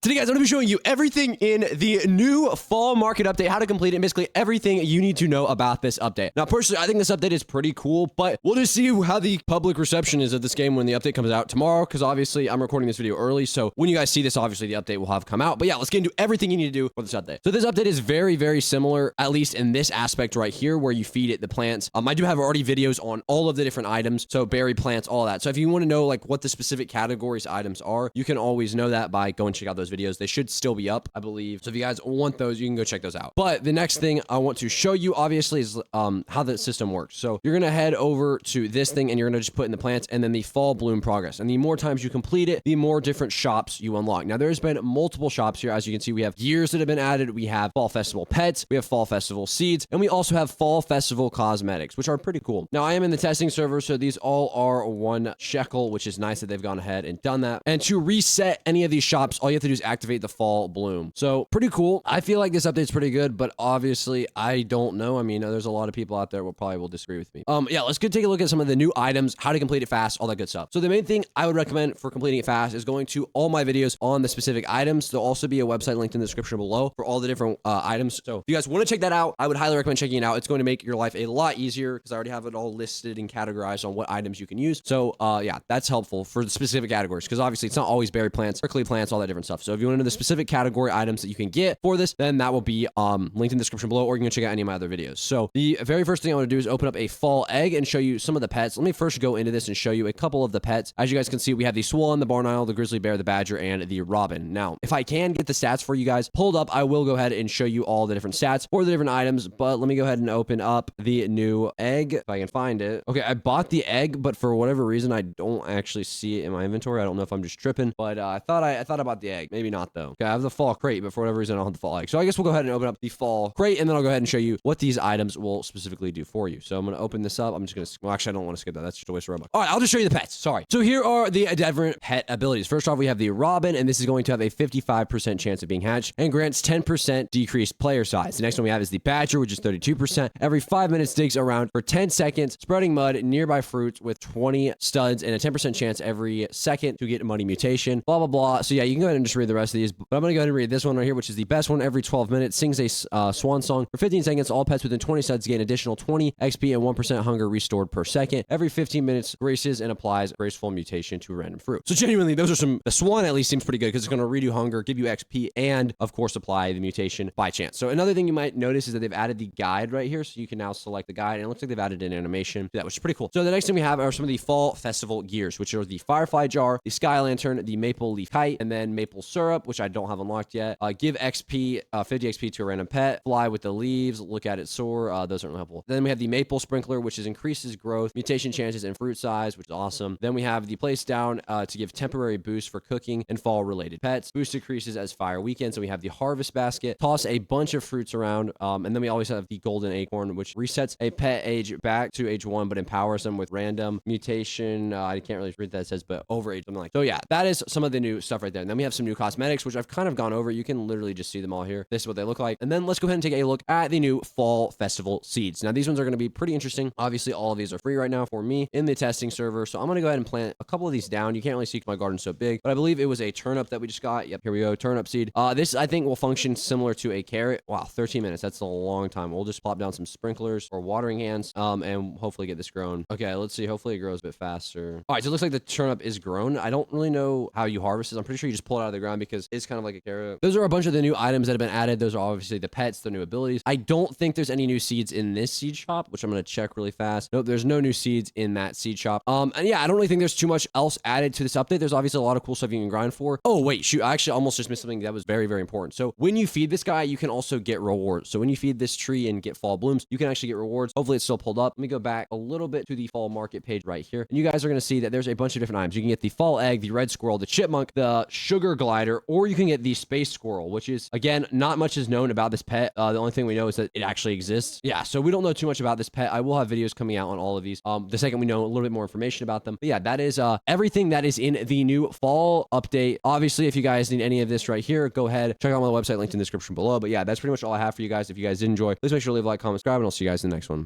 Today, guys, I'm going to be showing you everything in the new fall market update, how to complete it, and basically everything you need to know about this update. Now, personally, I think this update is pretty cool, but we'll just see how the public reception is of this game when the update comes out tomorrow, because obviously I'm recording this video early, so when you guys see this, obviously the update will have come out. But yeah, let's get into everything you need to do for this update. So this update is very, very similar, at least in this aspect right here, where you feed it the plants. I do have already videos on all of the different items, so berry plants, all that. So if you want to know like what the specific categories items are, you can always know that by going check out those videos. They should still be up, I believe. So if you guys want those, you can go check those out. But the next thing I want to show you, obviously, is how the system works. So you're gonna head over to this thing, and you're gonna just put in the plants, and then the fall bloom progress. And the more times you complete it, the more different shops you unlock. Now, there's been multiple shops here. As you can see, we have gears that have been added. We have fall festival pets. We have fall festival seeds, and we also have fall festival cosmetics, which are pretty cool. Now, I am in the testing server, so these all are 1 shekel, which is nice that they've gone ahead and done that. And to reset any of these shops, all you have to do is activate the fall bloom. So pretty cool. I feel like this update's pretty good, but obviously I don't know. I mean, there's a lot of people out there who probably will disagree with me. Yeah, let's go take a look at some of the new items, how to complete it fast, all that good stuff. So the main thing I would recommend for completing it fast is going to all my videos on the specific items. There'll also be a website linked in the description below for all the different items. So if you guys want to check that out, I would highly recommend checking it out. It's going to make your life a lot easier because I already have it all listed and categorized on what items you can use. So yeah, that's helpful for the specific categories because obviously it's not always berry plants, prickly plants, all that different stuff. So if you want to know the specific category items that you can get for this, then that will be linked in the description below, or you can check out any of my other videos. So the very first thing I want to do is open up a fall egg and show you some of the pets. Let me first go into this and show you a couple of the pets. As you guys can see, we have the swan, the barn owl, the grizzly bear, the badger, and the robin. Now, if I can get the stats for you guys pulled up, I will go ahead and show you all the different stats for the different items, but let me go ahead and open up the new egg if I can find it. Okay, I bought the egg, but for whatever reason, I don't actually see it in my inventory. I don't know if I'm just tripping, but I thought I bought the egg. Maybe not though. Okay, I have the fall crate, but for whatever reason, I don't have the fall egg. So I guess we'll go ahead and open up the fall crate, and then I'll go ahead and show you what these items will specifically do for you. So I'm going to open this up. I'm just going to, well, actually, I don't want to skip that. That's just a waste of Robux. All right, I'll just show you the pets. Sorry. So here are the different pet abilities. First off, we have the robin, and this is going to have a 55% chance of being hatched and grants 10% decreased player size. The next one we have is the badger, which is 32%. Every 5 minutes digs around for 10 seconds, spreading mud nearby fruits with 20 studs and a 10% chance every second to get a muddy mutation. Blah, blah, blah. So yeah, you can go ahead and just read the rest of these, but I'm going to go ahead and read this one right here, which is the best one. Every 12 minutes, sings a swan song for 15 seconds. All pets within 20 studs gain additional 20 XP and 1% hunger restored per second. Every 15 minutes, graces and applies graceful mutation to a random fruit. So genuinely, those are some, the swan at least seems pretty good because it's going to redo hunger, give you XP, and of course apply the mutation by chance. So another thing you might notice is that they've added the guide right here. So you can now select the guide, and it looks like they've added an animation to that, which is pretty cool. So the next thing we have are some of the fall festival gears, which are the firefly jar, the sky lantern, the maple leaf kite, and then maple syrup, which I don't have unlocked yet. Give XP, 50 XP to a random pet, fly with the leaves, look at it soar. Those aren't really helpful. Then we have the maple sprinkler, which is increases growth, mutation chances, and fruit size, which is awesome. Then we have the place down to give temporary boost for cooking and fall related pets. Boost decreases as fire weekends. So we have the harvest basket, toss a bunch of fruits around, and then we always have the golden acorn, which resets a pet age back to age 1, but empowers them with random mutation. I can't really read that it says, but over age, something like. So yeah, that is some of the new stuff right there. And then we have some new cosmetics, which I've kind of gone over. You can literally just see them all here. This is what they look like. And then let's go ahead and take a look at the new fall festival seeds. Now these ones are going to be pretty interesting. Obviously, all of these are free right now for me in the testing server. So I'm going to go ahead and plant a couple of these down. You can't really see because my garden's so big, but I believe it was a turnip that we just got. Yep, here we go. Turnip seed. This I think will function similar to a carrot. Wow, 13 minutes. That's a long time. We'll just plop down some sprinklers or watering hands, and hopefully get this grown. Okay, let's see. Hopefully it grows a bit faster. All right, so it looks like the turnip is grown. I don't really know how you harvest it. I'm pretty sure you just pull it out of the ground because it's kind of like a carrot. Those are a bunch of the new items that have been added. Those are obviously the pets, the new abilities. I don't think there's any new seeds in this seed shop, which I'm going to check really fast. Nope, there's no new seeds in that seed shop. And yeah, I don't really think there's too much else added to this update. There's obviously a lot of cool stuff you can grind for. Oh, wait, shoot. I actually almost just missed something that was very, very important. So when you feed this guy, you can also get rewards. So when you feed this tree and get fall blooms, you can actually get rewards. Hopefully it's still pulled up. Let me go back a little bit to the fall market page right here. And you guys are going to see that there's a bunch of different items. You can get the fall egg, the red squirrel, the chipmunk, the sugar glider, or you can get the space squirrel, which is, again, not much is known about this pet. The only thing we know is that it actually exists. Yeah, so we don't know too much about this pet. I will have videos coming out on all of these the second we know a little bit more information about them. But yeah, that is everything that is in the new fall update. Obviously, if you guys need any of this right here, go ahead, check out my website linked in the description below. But yeah, that's pretty much all I have for you guys. If you guys did enjoy, please make sure to leave a like, comment, subscribe, and I'll see you guys in the next one.